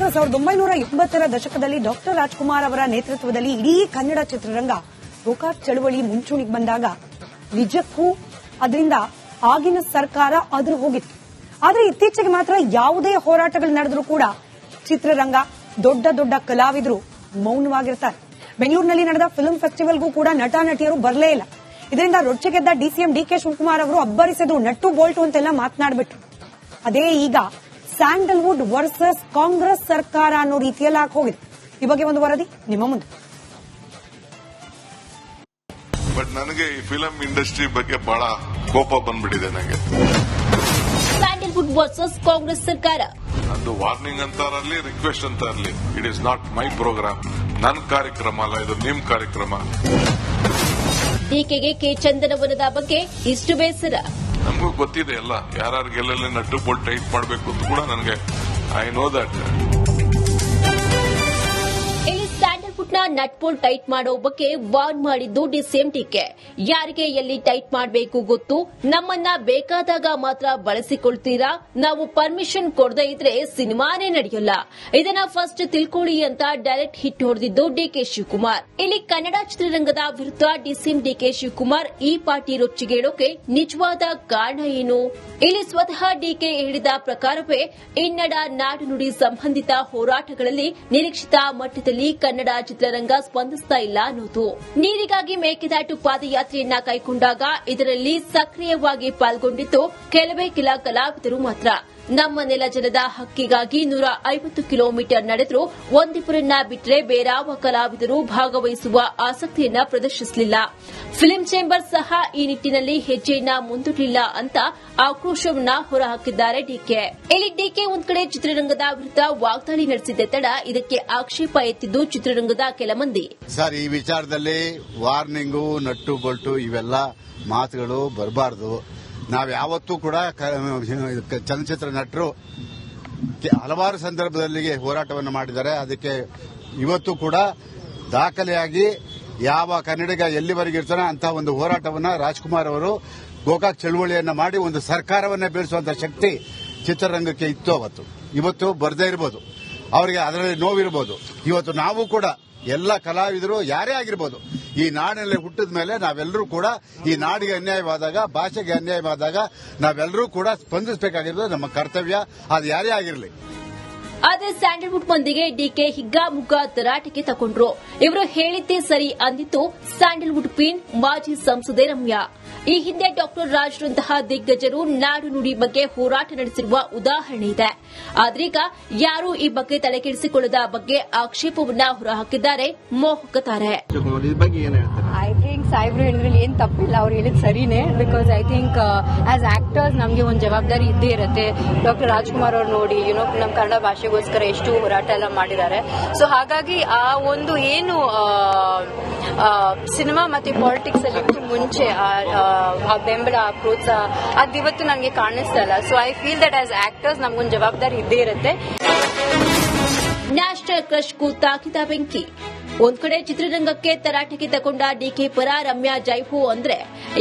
1980ರ ದಶಕದಲ್ಲಿ ಡಾಕ್ಟರ್ ರಾಜ್ಕುಮಾರ್ ಅವರ ನೇತೃತ್ವದಲ್ಲಿ ಇಡೀ ಕನ್ನಡ ಚಿತ್ರರಂಗ ಗೋಕಾಕ್ ಚಳವಳಿ ಮುಂಚೂಣಿಗೆ ಬಂದಾಗ ನಿಜಕ್ಕೂ ಅದರಿಂದ ಆಗಿನ ಸರ್ಕಾರ ಅದ್ರ ಹೋಗಿತ್ತು. ಆದರೆ ಇತ್ತೀಚೆಗೆ ಮಾತ್ರ ಯಾವುದೇ ಹೋರಾಟಗಳು ನಡೆದರೂ ಕೂಡ ಚಿತ್ರರಂಗ ದೊಡ್ಡ ದೊಡ್ಡ ಕಲಾವಿದರು ಮೌನವಾಗಿರ್ತಾರೆ. ಬೆಂಗಳೂರಿನಲ್ಲಿ ನಡೆದ ಫಿಲ್ಮ್ ಫೆಸ್ಟಿವಲ್ಗೂ ಕೂಡ ನಟ ನಟಿಯರು ಬರಲೇ ಇಲ್ಲ. ಇದರಿಂದ ರೊಚ್ಚಿಗೆದ್ದ ಡಿಸಿಎಂ ಡಿಕೆ ಶಿವಕುಮಾರ್ ಅವರು ಅಬ್ಬರಿಸಿದ್ರು, ನಟ್ಟು ಬೋಲ್ಟು ಅಂತೆಲ್ಲ ಮಾತನಾಡ್ಬಿಟ್ರು. ಅದೇ ಈಗ ಸ್ಯಾಂಡಲ್ವುಡ್ ವರ್ಸಸ್ ಕಾಂಗ್ರೆಸ್ ಸರ್ಕಾರ ಅನ್ನೋ ರೀತಿಯಲ್ಲಿ ಹೋಗಿದೆ. ಈ ಬಗ್ಗೆ ಒಂದು ವರದಿ ನಿಮ್ಮ ಮುಂದೆ. ಬಟ್ ನನಗೆ ಈ ಫಿಲಂ ಇಂಡಸ್ಟ್ರಿ ಬಗ್ಗೆ ಬಹಳ ಕೋಪ ಬಂದ್ಬಿಟ್ಟಿದೆ. ನನಗೆ ಸ್ಯಾಂಡಲ್ವುಡ್ ವರ್ಸಸ್ ಕಾಂಗ್ರೆಸ್ ಸರ್ಕಾರ ನಂದು ವಾರ್ನಿಂಗ್ ಅಂತ ಇರಲಿ, ರಿಕ್ವೆಸ್ಟ್ ಅಂತ ಇರಲಿ, it is not my programme. ನನ್ನ ಕಾರ್ಯಕ್ರಮ ಅಲ್ಲ, ಇದು ನಿಮ್ ಕಾರ್ಯಕ್ರಮ. ಡಿಕೆಗೆ ಕೆ ಚಂದನವನದ ಬಗ್ಗೆ ಇಷ್ಟು ಬೇಸರ. ನಮಗೂ ಗೊತ್ತಿದೆ ಎಲ್ಲ, ಯಾರ್ಯಾರಿಗೆಲ್ಲ ನಟ್ಟು ಬೋಲ್ಟ್ ಟೈಟ್ ಮಾಡಬೇಕು ಅಂತ ಕೂಡ ನನಗೆ ಐ ನೋ ದಟ್. ಇಲ್ಲಿ ಸ್ಯಾಂಡಲ್ವುಡ್ ನ ನಟ್ ಬೋಲ್ಟ್ ಟೈಟ್ ಮಾಡೋ ಬಗ್ಗೆ ವಾರ್ನ್ ಮಾಡಿದ್ದು ಡಿಸಿಎಂ ಡಿಕೆ. ಯಾರಿಗೆ ಎಲ್ಲಿ ಟೈಟ್ ಮಾಡಬೇಕು ಗೊತ್ತು, ನಮ್ಮನ್ನ ಬೇಕಾದಾಗ ಮಾತ್ರ ಬಳಸಿಕೊಳ್ತೀರಾ, ನಾವು ಪರ್ಮಿಷನ್ ಕೊಡದೇ ಇದ್ರೆ ಸಿನಿಮಾನೇ ನಡೆಯಲ್ಲ, ಇದನ್ನ ಫಸ್ಟ್ ತಿಳ್ಕೊಳ್ಳಿ ಅಂತ ಡೈರೆಕ್ಟ್ ಹಿಟ್ ಹೊಡೆದಿದ್ದು ಡಿಕೆ ಶಿವಕುಮಾರ್. ಇಲ್ಲಿ ಕನ್ನಡ ಚಿತ್ರರಂಗದ ವಿರುದ್ಧ ಡಿಸಿಎಂ ಡಿಕೆ ಶಿವಕುಮಾರ್ ಈ ಪಾರ್ಟಿ ರೊಚ್ಚಿಗೇಳೋಕೆ ನಿಜವಾದ ಕಾರಣ ಏನು? ಇಲ್ಲಿ ಸ್ವತಃ ಡಿಕೆ ಹೇಳಿದ ಪ್ರಕಾರವೇ ಇನ್ನಡ ನಾಡು ನುಡಿ ಸಂಬಂಧಿತ ಹೋರಾಟಗಳಲ್ಲಿ ನಿರೀಕ್ಷಿತ ಮಟ್ಟದಲ್ಲಿ ಕನ್ನಡ ಚಿತ್ರರಂಗ ಸ್ಪಂದಿಸ್ತಾ ಇಲ್ಲ ಅನ್ನೋದು. ನೀರಿಗಾಗಿ ಮೇಕೆದಾಟು ಪಾದಯಾತ್ರೆಯನ್ನ ಕೈಗೊಂಡಾಗ ಇದರಲ್ಲಿ ಸಕ್ರಿಯವಾಗಿ ಪಾಲ್ಗೊಂಡಿದ್ದು ಕೆಲವೇ ಕೆಲ ಕಲಾವಿದರು ಮಾತ್ರ. ನಮ್ಮ ನೆಲ ಜಲದ ಹಕ್ಕಿಗಾಗಿ 150 ಕಿಲೋಮೀಟರ್ ನಡೆದರೂ ಒಂದಿಬ್ಬರನ್ನ ಬಿಟ್ಟರೆ ಬೇರಾವ ಕಲಾವಿದರು ಭಾಗವಹಿಸುವ ಆಸಕ್ತಿಯನ್ನ ಪ್ರದರ್ಶಿಸಲಿಲ್ಲ. ಫಿಲ್ಮ್ ಚೇಂಬರ್ ಸಹ ಈ ನಿಟ್ಟಿನಲ್ಲಿ ಹೆಜ್ಜೆಯನ್ನ ಮುಂದಿಡಲಿಲ್ಲ ಅಂತ ಆಕ್ರೋಶವನ್ನ ಹೊರಹಾಕಿದ್ದಾರೆ ಡಿಕೆ. ಇಲ್ಲಿ ಡಿಕೆ ಒಂದ್ ಕಡೆ ಚಿತ್ರರಂಗದ ವಿರುದ್ಧ ವಾಗ್ದಾಳಿ ನಡೆಸಿದ್ದೆ ತಡ ಇದಕ್ಕೆ ಆಕ್ಷೇಪ ಎತ್ತಿದ್ದು ಚಿತ್ರರಂಗದ ಕೆಲ ಮಂದಿ. ಸರ್, ಈ ವಿಚಾರದಲ್ಲಿ ವಾರ್ನಿಂಗು, ನಟ್ಟು ಬೋಲ್ಟು ಇವೆಲ್ಲ ಮಾತುಗಳು ಬರಬಾರದು. ನಾವು ಯಾವತ್ತೂ ಕೂಡ ಚಲನಚಿತ್ರ ನಟರು ಹಲವಾರು ಸಂದರ್ಭದಲ್ಲಿ ಹೋರಾಟವನ್ನು ಮಾಡಿದ್ದಾರೆ. ಅದಕ್ಕೆ ಇವತ್ತು ಕೂಡ ದಾಖಲೆಯಾಗಿ ಯಾವ ಕನ್ನಡಿಗ ಎಲ್ಲಿವರೆಗೆ ಇರ್ತಾನೆ ಅಂತ ಒಂದು ಹೋರಾಟವನ್ನು ರಾಜ್ಕುಮಾರ್ ಅವರು ಗೋಕಾಕ್ ಚಳವಳಿಯನ್ನ ಮಾಡಿ ಒಂದು ಸರ್ಕಾರವನ್ನೇ ಬೀಳಿಸುವಂತ ಶಕ್ತಿ ಚಿತ್ರರಂಗಕ್ಕೆ ಇತ್ತು. ಇವತ್ತು ಬರದೇ ಇರಬಹುದು, ಅವರಿಗೆ ಅದರಲ್ಲಿ ನೋವಿರಬಹುದು. ಇವತ್ತು ನಾವು ಕೂಡ ಎಲ್ಲ ಕಲಾವಿದರು ಯಾರೇ ಆಗಿರಬಹುದು, ಈ ನಾಡಿನಲ್ಲಿ ಹುಟ್ಟಿದ ಮೇಲೆ ನಾವೆಲ್ಲರೂ ಕೂಡ ಈ ನಾಡಿಗೆ ಅನ್ಯಾಯವಾದಾಗ, ಭಾಷೆಗೆ ಅನ್ಯಾಯವಾದಾಗ ನಾವೆಲ್ಲರೂ ಕೂಡ ಸ್ಪಂದಿಸಬೇಕಾಗಿರೋದು ನಮ್ಮ ಕರ್ತವ್ಯ, ಅದು ಯಾರೇ ಆಗಿರಲಿ. ಆದರೆ ಸ್ಯಾಂಡಲ್ವುಡ್ ಮಂದಿಗೆ ಡಿಕೆ ಹಿಗ್ಗಾಮುಗ್ಗಾ ತರಾಟೆಗೆ ತಗೊಂಡ್ರು. ಇವರು ಹೇಳಿದ್ದೇ ಸರಿ ಅಂದಿತ್ತು ಸ್ಯಾಂಡಲ್ವುಡ್ ಕ್ವೀನ್ ಮಾಜಿ ಸಂಸದೆ ರಮ್ಯಾ. ಈ ಹಿಂದೆ ಡಾಕ್ಟರ್ ರಾಜ್ರಂತಹ ದಿಗ್ಗಜರು ನಾಡು ನುಡಿ ಬಗ್ಗೆ ಹೋರಾಟ ನಡೆಸಿರುವ ಉದಾಹರಣೆ ಇದೆ. ಆದ್ರೀಗ ಯಾರೂ ಈ ಬಗ್ಗೆ ತಲೆಕೆಡಿಸಿಕೊಳ್ಳದ ಬಗ್ಗೆ ಆಕ್ಷೇಪವನ್ನ ಹೊರಹಾಕಿದ್ದಾರೆ ಮೋಹಕ ತಾರೆ. ಐ ಥಿಂಕ್ ಸಾಹೇಬ್ರು ಹೇಳಿದ್ರಲ್ಲಿ ಏನ್ ತಪ್ಪಿಲ್ಲ, ಅವ್ರು ಹೇಳಿದ್ ಸರಿನೇ. Because I think as actors ನಮಗೆ ಒಂದು ಜವಾಬ್ದಾರಿ ಇದ್ದೇ ಇರುತ್ತೆ. ಡಾಕ್ಟರ್ ರಾಜ್ಕುಮಾರ್ ಅವ್ರು ನೋಡಿ ನಮ್ಮ ಕನ್ನಡ ಭಾಷೆಗೋಸ್ಕರ ಎಷ್ಟು ಹೋರಾಟ ಎಲ್ಲ ಮಾಡಿದ್ದಾರೆ. ಸೊ ಹಾಗಾಗಿ ಆ ಒಂದು ಏನು ಸಿನಿಮಾ ಮತ್ತೆ ಪಾಲಿಟಿಕ್ಸ್ ಅಲ್ಲಿ ಮುಂಚೆ ಆ ಬೆಂಬಲ, ಆ ಪ್ರೋತ್ಸಾಹ ಅದಿವತ್ತು ನನಗೆ ಕಾಣಿಸ್ತಾ ಇಲ್ಲ. So I feel that as actors ನಮ್ಗೊಂದು ಜವಾಬ್ದಾರಿ ಇದ್ದೇ ಇರುತ್ತೆ. ನ್ಯಾಷನಲ್ ಕ್ರಶ್ಗೂ ತಾಕಿದ ಬೆಂಕಿ. ಒಂದ್ ಕಡೆ ಚಿತ್ರರಂಗಕ್ಕೆ ತರಾಟೆಗೆ ತಗೊಂಡ ಡಿಕೆ ಪರ ರಮ್ಯಾ ಜೈಹೋ ಅಂದ್ರೆ,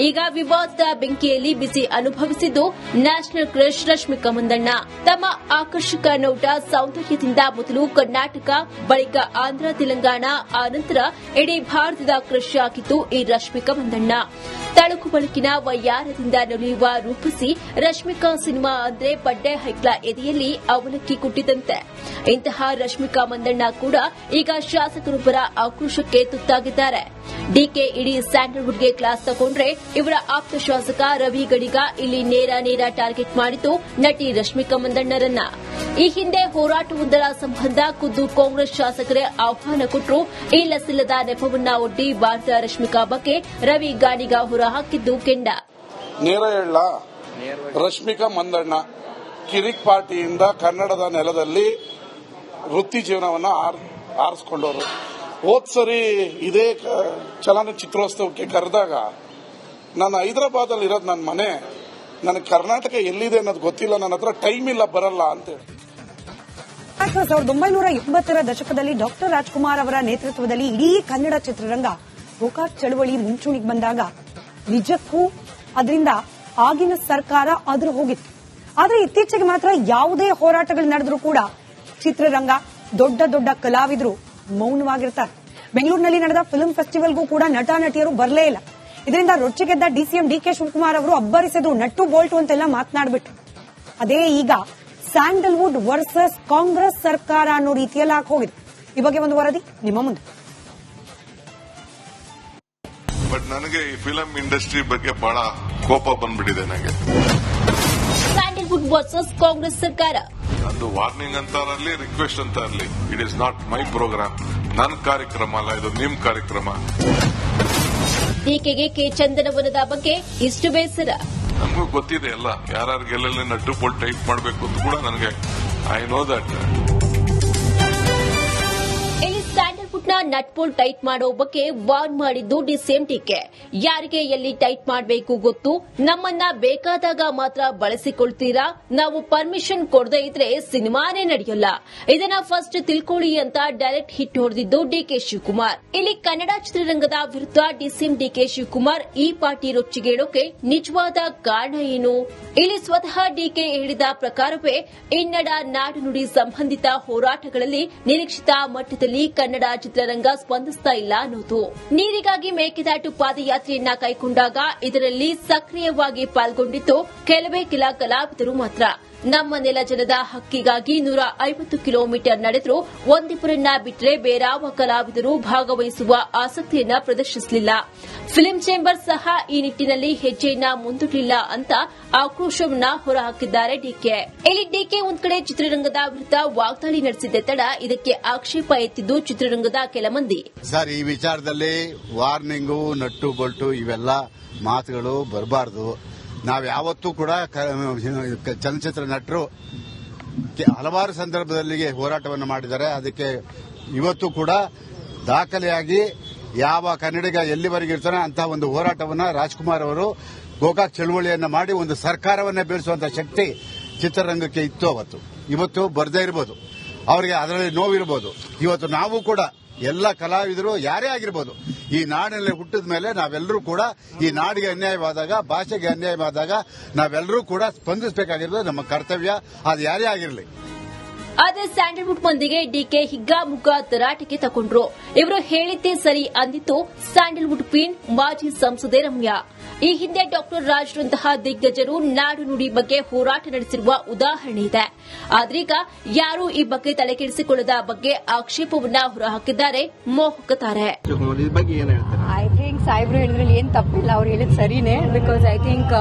ಈಗ ವಿವಾದದ ಬೆಂಕಿಯಲ್ಲಿ ಬಿಸಿ ಅನುಭವಿಸಿದ್ದು ನ್ಯಾಷನಲ್ ಕ್ರಶ್ ರಶ್ಮಿಕಾ ಮಂದಣ್ಣ. ತಮ್ಮ ಆಕರ್ಷಕ ನೋಟ, ಸೌಂದರ್ಯದಿಂದ ಮೊದಲು ಕರ್ನಾಟಕ, ಬಳಿಕ ಆಂಧ್ರ, ತೆಲಂಗಾಣ, ಆನಂತರ ಇಡೀ ಭಾರತದ ಕ್ರಶ್ ಆಗಿದ್ದು ಈ ರಶ್ಮಿಕಾ ಮಂದಣ್ಣ. ತಳುಕು ಬಳುಕಿನ ವಯ್ಯಾರದಿಂದ ನಲಿಯುವ ರೂಪಿಸಿ ರಶ್ಮಿಕಾ ಸಿನಿಮಾ ಅಂದ್ರೆ ಬಡ್ಡೆ ಹೈಕ್ಲ ಎದೆಯಲ್ಲಿ ಅವಲಕ್ಕಿ ಕುಟ್ಟಿದಂತೆ. ಇಂತಹ ರಶ್ಮಿಕಾ ಮಂದಣ್ಣ ಕೂಡ ಈಗ ಶಾಸಕರೊಬ್ಬರ ಆಕ್ರೋಶಕ್ಕೆ ತುತ್ತಾಗಿದ್ದಾರೆ. ಡಿಕೆ ಇಡೀ ಸ್ಯಾಂಡಲ್ವುಡ್ಗೆ ಕ್ಲಾಸ್ ತಗೊಂಡ್ರೆ ಇವರ ಆಪ್ತ ಶಾಸಕ ರವಿ ಗಡಿಗ ಇಲ್ಲಿ ನೇರ ಟಾರ್ಗೆಟ್ ಮಾಡಿದ್ದು ನಟಿ ರಶ್ಮಿಕಾ ಮಂದಣ್ಣರನ್ನ. ಈ ಹಿಂದೆ ಹೋರಾಟವೊಂದರ ಸಂಬಂಧ ಖುದ್ದು ಕಾಂಗ್ರೆಸ್ ಶಾಸಕರೇ ಆಹ್ವಾನ ಕೊಟ್ಟರು. ಇಲ್ಲಸಿಲ್ಲದ ನೆಪವನ್ನ ಒಡ್ಡಿ ಭಾರತ ರಶ್ಮಿಕಾ ಬಗ್ಗೆ ರವಿ ಗಾಡಿಗ ಹೊರಹಾಕಿದ್ದು ಕೆಂಡ. ನೇರ ಹೇಳ, ರಶ್ಮಿಕಾ ಮಂದಣ್ಣ ಕಿರಿಕ್ ಪಾರ್ಟಿಯಿಂದ ಕನ್ನಡದ ನೆಲದಲ್ಲಿ ವೃತ್ತಿ ಜೀವನವನ್ನ ಆರಿಸಿಕೊಂಡವರು. ಹೋದ್ ಸರಿ ಇದೇ ಚಲನಚಿತ್ರೋತ್ಸವಕ್ಕೆ ಕರೆದಾಗ ನಾನು ಹೈದರಾಬಾದಲ್ಲಿ ಇರೋದು ನನ್ನ ಮನೆ, ನನಗೆ ಕರ್ನಾಟಕ ಎಲ್ಲಿದೆ ಅನ್ನೋದು ಗೊತ್ತಿಲ್ಲ, ನನ್ನ ಹತ್ರ ಟೈಮ್ ಇಲ್ಲ, ಬರಲ್ಲ ಅಂತೇಳಿ. 1980ರ ದಶಕದಲ್ಲಿ ಡಾಕ್ಟರ್ ರಾಜ್ಕುಮಾರ್ ಅವರ ನೇತೃತ್ವದಲ್ಲಿ ಇಡೀ ಕನ್ನಡ ಚಿತ್ರರಂಗ ಗೋಕಾಕ್ ಚಳವಳಿ ಮುಂಚೂಣಿಗೆ ಬಂದಾಗ ನಿಜಕ್ಕೂ ಅದರಿಂದ ಆಗಿನ ಸರ್ಕಾರ ಅದ್ರ ಹೋಗಿತ್ತು. ಆದರೆ ಇತ್ತೀಚೆಗೆ ಮಾತ್ರ ಯಾವುದೇ ಹೋರಾಟಗಳು ನಡೆದರೂ ಕೂಡ ಚಿತ್ರರಂಗ, ದೊಡ್ಡ ದೊಡ್ಡ ಕಲಾವಿದರು ಮೌನವಾಗಿರ್ತಾರೆ. ಬೆಂಗಳೂರಿನಲ್ಲಿ ನಡೆದ ಫಿಲ್ಮ್ ಫೆಸ್ಟಿವಲ್ಗೂ ಕೂಡ ನಟ ನಟಿಯರು ಬರಲೇ ಇಲ್ಲ. ಇದರಿಂದ ರೊಚ್ಚಿಗೆದ್ದ ಡಿಸಿಎಂ ಡಿಕೆ ಶಿವಕುಮಾರ್ ಅವರು ಅಬ್ಬರಿಸಿದ್ರು, ನಟ್ಟು ಬೋಲ್ಟು ಅಂತೆಲ್ಲ ಮಾತನಾಡ್ಬಿಟ್ರು. ಅದೇ ಈಗ ಸ್ಯಾಂಡಲ್ವುಡ್ ವರ್ಸಸ್ ಕಾಂಗ್ರೆಸ್ ಸರ್ಕಾರ ಅನ್ನೋ ರೀತಿಯಲ್ಲಿ ಹೋಗಿದೆ. ಈ ಬಗ್ಗೆ ಒಂದು ವರದಿ ನಿಮ್ಮ ಮುಂದೆ. ಬಟ್ ನನಗೆ ಈ ಫಿಲಂ ಇಂಡಸ್ಟ್ರಿ ಬಗ್ಗೆ ಬಹಳ ಕೋಪ ಬಂದ್ಬಿಟ್ಟಿದೆ. ನನಗೆ ಸ್ಯಾಂಡಲ್ವುಡ್ ವರ್ಸಸ್ ಕಾಂಗ್ರೆಸ್ ಸರ್ಕಾರ ಅದು ವಾರ್ನಿಂಗ್ ಅಂತಾರಲಿ, ರಿಕ್ವೆಸ್ಟ್ ಅಂತಾರಲಿ, it is not my programme. ನನ್ನ ಕಾರ್ಯಕ್ರಮ ಅಲ್ಲ, ಇದು ನಿಮ್ ಕಾರ್ಯಕ್ರಮ. ಡಿಕೆಗೆ ಕೆ ಚಂದನವನದ ಬಗ್ಗೆ ಇಷ್ಟು ಬೇಸರ. ನಮಗೂ ಗೊತ್ತಿದೆ ಎಲ್ಲ, ಯಾರ್ಯಾರಿಗೆ ಎಲ್ಲೆಲ್ಲಿ ನಟ್ಟು ಬೋಲ್ಟ್ ಟೈಟ್ ಮಾಡಬೇಕು ಅಂತ ಕೂಡ ನನಗೆ ಐ ನೋ ದಟ್. ಇಲ್ಲಿ ಸ್ಯಾಂಡಲ್ವುಡ್ನ ನಟ್ ಬೋಲ್ಟ್ ಟೈಟ್ ಮಾಡೋ ಬಗ್ಗೆ ವಾರ್ನ್ ಮಾಡಿದ್ದು ಡಿಸಿಎಂ ಡಿಕೆ. ಯಾರಿಗೆ ಎಲ್ಲಿ ಟೈಟ್ ಮಾಡಬೇಕು ಗೊತ್ತು, ನಮ್ಮನ್ನ ಬೇಕಾದಾಗ ಮಾತ್ರ ಬಳಸಿಕೊಳ್ತೀರಾ, ನಾವು ಪರ್ಮಿಷನ್ ಕೊಡದೇ ಇದ್ರೆ ಸಿನಿಮಾನೇ ನಡೆಯಲ್ಲ, ಇದನ್ನ ಫಸ್ಟ್ ತಿಳ್ಕೊಳ್ಳಿ ಅಂತ ಡೈರೆಕ್ಟ್ ಹಿಟ್ ಹೊಡೆದಿದ್ದು ಡಿಕೆ ಶಿವಕುಮಾರ್. ಇಲ್ಲಿ ಕನ್ನಡ ಚಿತ್ರರಂಗದ ವಿರುದ್ಧ ಡಿಸಿಎಂ ಡಿಕೆ ಶಿವಕುಮಾರ್ ಈ ಪಾರ್ಟಿ ರೊಚ್ಚಿಗೇಳೋಕೆ ನಿಜವಾದ ಕಾರಣ ಏನು? ಇಲ್ಲಿ ಸ್ವತಃ ಡಿಕೆ ಹೇಳಿದ ಪ್ರಕಾರವೇ ಇನ್ನಡ ನಾಡು ನುಡಿ ಸಂಬಂಧಿತ ಹೋರಾಟಗಳಲ್ಲಿ ನಿರೀಕ್ಷಿತ ಮಟ್ಟದಲ್ಲಿ ಕನ್ನಡ ಚಿತ್ರರಂಗ ಸ್ಪಂದಿಸ್ತಾ ಇಲ್ಲ ಅನ್ನೋದು. ನೀರಿಗಾಗಿ ಮೇಕೆದಾಟು ಪಾದಯಾತ್ರೆಯನ್ನ ಕೈಗೊಂಡಾಗ ಇದರಲ್ಲಿ ಸಕ್ರಿಯವಾಗಿ ಪಾಲ್ಗೊಂಡಿದ್ದು ಕೆಲವೇ ಕೆಲ ಕಲಾವಿದರು ಮಾತ್ರ. ನಮ್ಮ ನೆಲ ಜನದ ಹಕ್ಕಿಗಾಗಿ 150 ಕಿಲೋಮೀಟರ್ ನಡೆದರೂ ಒಂದಿಬ್ಬರನ್ನ ಬಿಟ್ಟರೆ ಬೇರಾವ ಕಲಾವಿದರು ಭಾಗವಹಿಸುವ ಆಸಕ್ತಿಯನ್ನ ಪ್ರದರ್ಶಿಸಲಿಲ್ಲ. ಫಿಲ್ಮ್ ಚೇಂಬರ್ ಸಹ ಈ ನಿಟ್ಟಿನಲ್ಲಿ ಹೆಜ್ಜೆಯನ್ನ ಮುಂದಿಡಲಿಲ್ಲ ಅಂತ ಆಕ್ರೋಶವನ್ನ ಹೊರಹಾಕಿದ್ದಾರೆ ಡಿಕೆ. ಇಲ್ಲಿ ಡಿಕೆ ಒಂದ್ ಕಡೆ ಚಿತ್ರರಂಗದ ವಿರುದ್ಧ ವಾಗ್ದಾಳಿ ನಡೆಸಿದ್ದೆ ತಡ ಇದಕ್ಕೆ ಆಕ್ಷೇಪ ಎತ್ತಿದ್ದು ಚಿತ್ರರಂಗದ ಕೆಲ ಮಂದಿ. ಸರ್, ಈ ವಿಚಾರದಲ್ಲಿ ವಾರ್ನಿಂಗು, ನಟ್ಟು ಬೋಲ್ಟು ಇವೆಲ್ಲ ಮಾತುಗಳು ಬರಬಾರದು. ನಾವು ಯಾವತ್ತೂ ಕೂಡ ಚಲನಚಿತ್ರ ನಟರು ಹಲವಾರು ಸಂದರ್ಭದಲ್ಲಿ ಹೋರಾಟವನ್ನು ಮಾಡಿದ್ದಾರೆ. ಅದಕ್ಕೆ ಇವತ್ತು ಕೂಡ ದಾಖಲೆಯಾಗಿ ಯಾವ ಕನ್ನಡಿಗ ಎಲ್ಲಿವರೆಗೆ ಇರ್ತಾನೆ ಅಂತಹ ಒಂದು ಹೋರಾಟವನ್ನು ರಾಜ್ಕುಮಾರ್ ಅವರು ಗೋಕಾಕ್ ಚಳುವಳಿಯನ್ನ ಮಾಡಿ ಒಂದು ಸರ್ಕಾರವನ್ನೇ ಬೀಳಿಸುವಂತಹ ಶಕ್ತಿ ಚಿತ್ರರಂಗಕ್ಕೆ ಇತ್ತು ಅವತ್ತು. ಇವತ್ತು ಬರದೇ ಇರಬಹುದು, ಅವರಿಗೆ ಅದರಲ್ಲಿ ನೋವಿರಬಹುದು. ಇವತ್ತು ನಾವು ಕೂಡ ಎಲ್ಲ ಕಲಾವಿದರು ಯಾರೇ ಆಗಿರ್ಬೋದು, ಈ ನಾಡಿನಲ್ಲಿ ಹುಟ್ಟಿದ ಮೇಲೆ ನಾವೆಲ್ಲರೂ ಕೂಡ ಈ ನಾಡಿಗೆ ಅನ್ಯಾಯವಾದಾಗ, ಭಾಷೆಗೆ ಅನ್ಯಾಯವಾದಾಗ ನಾವೆಲ್ಲರೂ ಕೂಡ ಸ್ಪಂದಿಸಬೇಕಾಗಿರೋದು ನಮ್ಮ ಕರ್ತವ್ಯ, ಅದು ಯಾರೇ ಆಗಿರಲಿ. ಆದರೆ ಸ್ಯಾಂಡಲ್ವುಡ್ ಮಂದಿಗೆ ಡಿಕೆ ಹಿಗ್ಗಾಮುಗ್ಗಾ ತರಾಟೆಗೆ ತಗೊಂಡ್ರು. ಇವರು ಹೇಳಿದ್ದೇ ಸರಿ ಅಂದಿತ್ತು ಸ್ಯಾಂಡಲ್ವುಡ್ ಕ್ವೀನ್ ಮಾಜಿ ಸಂಸದೆ ರಮ್ಯಾ. ಈ ಹಿಂದೆ ಡಾಕ್ಟರ್ ರಾಜ್ರಂತಹ ದಿಗ್ಗಜರು ನಾಡು ನುಡಿ ಬಗ್ಗೆ ಹೋರಾಟ ನಡೆಸಿರುವ ಉದಾಹರಣೆ ಇದೆ. ಆದ್ರೀಗ ಯಾರೂ ಈ ಬಗ್ಗೆ ತಲೆಕೆಡಿಸಿಕೊಳ್ಳದ ಬಗ್ಗೆ ಆಕ್ಷೇಪವನ್ನ ಹೊರಹಾಕಿದ್ದಾರೆ ಮೋಹಕ ತಾರೆ. ಐ ಥಿಂಕ್ ಸಾಹೇಬ್ರು ಹೇಳಿದ್ರಲ್ಲಿ ಏನ್ ತಪ್ಪಿಲ್ಲ, ಅವ್ರು ಹೇಳಿದ್ ಸರಿನೇ. Because I think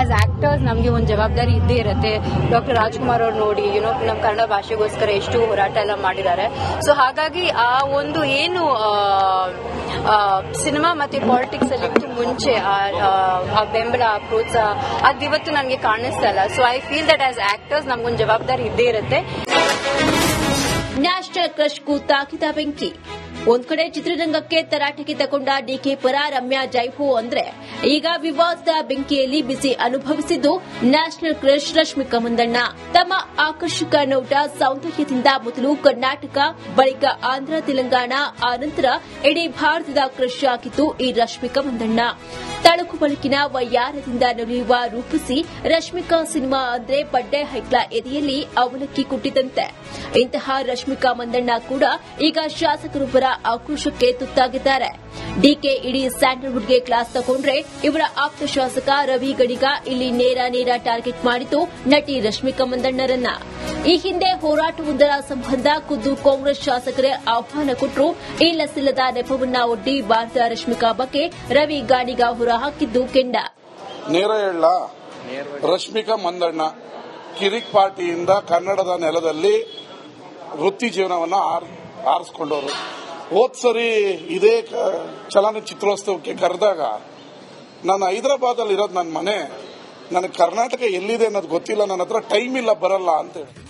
as actors ನಮಗೆ ಒಂದು ಜವಾಬ್ದಾರಿ ಇದ್ದೇ ಇರುತ್ತೆ. ಡಾಕ್ಟರ್ ರಾಜ್ಕುಮಾರ್ ಅವ್ರು ನೋಡಿ ನಮ್ಮ ಕನ್ನಡ ಭಾಷೆಗೋಸ್ಕರ ಎಷ್ಟು ಹೋರಾಟ ಎಲ್ಲ ಮಾಡಿದ್ದಾರೆ. ಸೊ ಹಾಗಾಗಿ ಆ ಒಂದು ಏನು ಸಿನಿಮಾ ಮತ್ತೆ ಪಾಲಿಟಿಕ್ಸ್ ಅಲ್ಲಿ ಮುಂಚೆ ಆ ಬೆಂಬಲ, ಪ್ರೋತ್ಸಾಹ ಅದಿವತ್ತು ನನಗೆ ಕಾಣಿಸ್ತಾ ಇಲ್ಲ. So I feel that as actors ನಮ್ಗೊಂದು ಜವಾಬ್ದಾರಿ ಇದ್ದೇ ಇರುತ್ತೆ. ನ್ಯಾಷನಲ್ ಕ್ರಶ್ಗೂ ತಾಕಿದ ಬೆಂಕಿ. ಒಂದ್ ಕಡೆ ಚಿತ್ರರಂಗಕ್ಕೆ ತರಾಟೆಗೆ ತಗೊಂಡ ಡಿಕೆ ಪರ ರಮ್ಯಾ ಜೈಹೋ ಅಂದ್ರೆ, ಈಗ ವಿವಾದದ ಬೆಂಕಿಯಲ್ಲಿ ಬಿಸಿ ಅನುಭವಿಸಿದ್ದು ನ್ಯಾಷನಲ್ ಕ್ರಶ್ ರಶ್ಮಿಕಾ ಮಂದಣ್ಣ. ತಮ್ಮ ಆಕರ್ಷಕ ನೋಟ, ಸೌಂದರ್ಯದಿಂದ ಮೊದಲು ಕರ್ನಾಟಕ, ಬಳಿಕ ಆಂಧ್ರ, ತೆಲಂಗಾಣ, ಆನಂತರ ಇಡೀ ಭಾರತದ ಕ್ರಶ್ ಆಗಿದ್ದು ಈ ರಶ್ಮಿಕಾ ಮಂದಣ್ಣ. ತಳುಕು ಬಳುಕಿನ ವಯ್ಯಾರದಿಂದ ನುಡಿಯುವ ರೂಪಿಸಿ ರಶ್ಮಿಕಾ ಸಿನಿಮಾ ಅಂದ್ರೆ ಬಡ್ಡೆ ಹೈಕ್ಲ ಎದೆಯಲ್ಲಿ ಅವಲಕ್ಕಿ ಕುಟ್ಟಿದಂತೆ. ಇಂತಹ ರಶ್ಮಿಕಾ ಮಂದಣ್ಣ ಕೂಡ ಈಗ ಶಾಸಕರೊಬ್ಬರ ಆಕ್ರೋಶಕ್ಕೆ ತುತ್ತಾಗಿದ್ದಾರೆ. ಡಿಕೆ ಇಡೀ ಸ್ಯಾಂಡಲ್ವುಡ್ಗೆ ಕ್ಲಾಸ್ ತಗೊಂಡ್ರೆ ಇವರ ಆಪ್ತ ಶಾಸಕ ರವಿ ಗಡಿಗ ಇಲ್ಲಿ ನೇರ ಟಾರ್ಗೆಟ್ ಮಾಡಿದ್ದು ನಟಿ ರಶ್ಮಿಕಾ ಮಂದಣ್ಣರನ್ನ. ಈ ಹಿಂದೆ ಹೋರಾಟವೊಂದರ ಸಂಬಂಧ ಖುದ್ದು ಕಾಂಗ್ರೆಸ್ ಶಾಸಕರೇ ಆಹ್ವಾನ ಕೊಟ್ಟರು. ಇಲ್ಲಸಿಲ್ಲದ ನೆಪವನ್ನ ಒಡ್ಡಿ ಬಾರದ ರಶ್ಮಿಕಾ ಬಗ್ಗೆ ರವಿ ಗಾಣಿಗ ಹೊರಹಾಕಿದ್ದು ಕೆಂಡ. ನೇರ ಹೇಳ, ರಶ್ಮಿಕಾ ಮಂದಣ್ಣ ಕಿರಿಕ್ ಪಾರ್ಟಿಯಿಂದ ಕನ್ನಡದ ನೆಲದಲ್ಲಿ ವೃತ್ತಿ ಜೀವನವನ್ನ ಆರಿಸಿಕೊಂಡವರು. ಹೋದ್ ಸರಿ ಇದೇ ಚಲನಚಿತ್ರೋತ್ಸವಕ್ಕೆ ಕರೆದಾಗ ನಾನು ಹೈದರಾಬಾದ್ ಅಲ್ಲಿ ಇರೋದು ನನ್ನ ಮನೆ, ನನಗೆ ಕರ್ನಾಟಕ ಎಲ್ಲಿದೆ ಅನ್ನೋದು ಗೊತ್ತಿಲ್ಲ, ನನ್ನ ಹತ್ರ ಟೈಮ್ ಇಲ್ಲ, ಬರಲ್ಲ ಅಂತ ಹೇಳಿ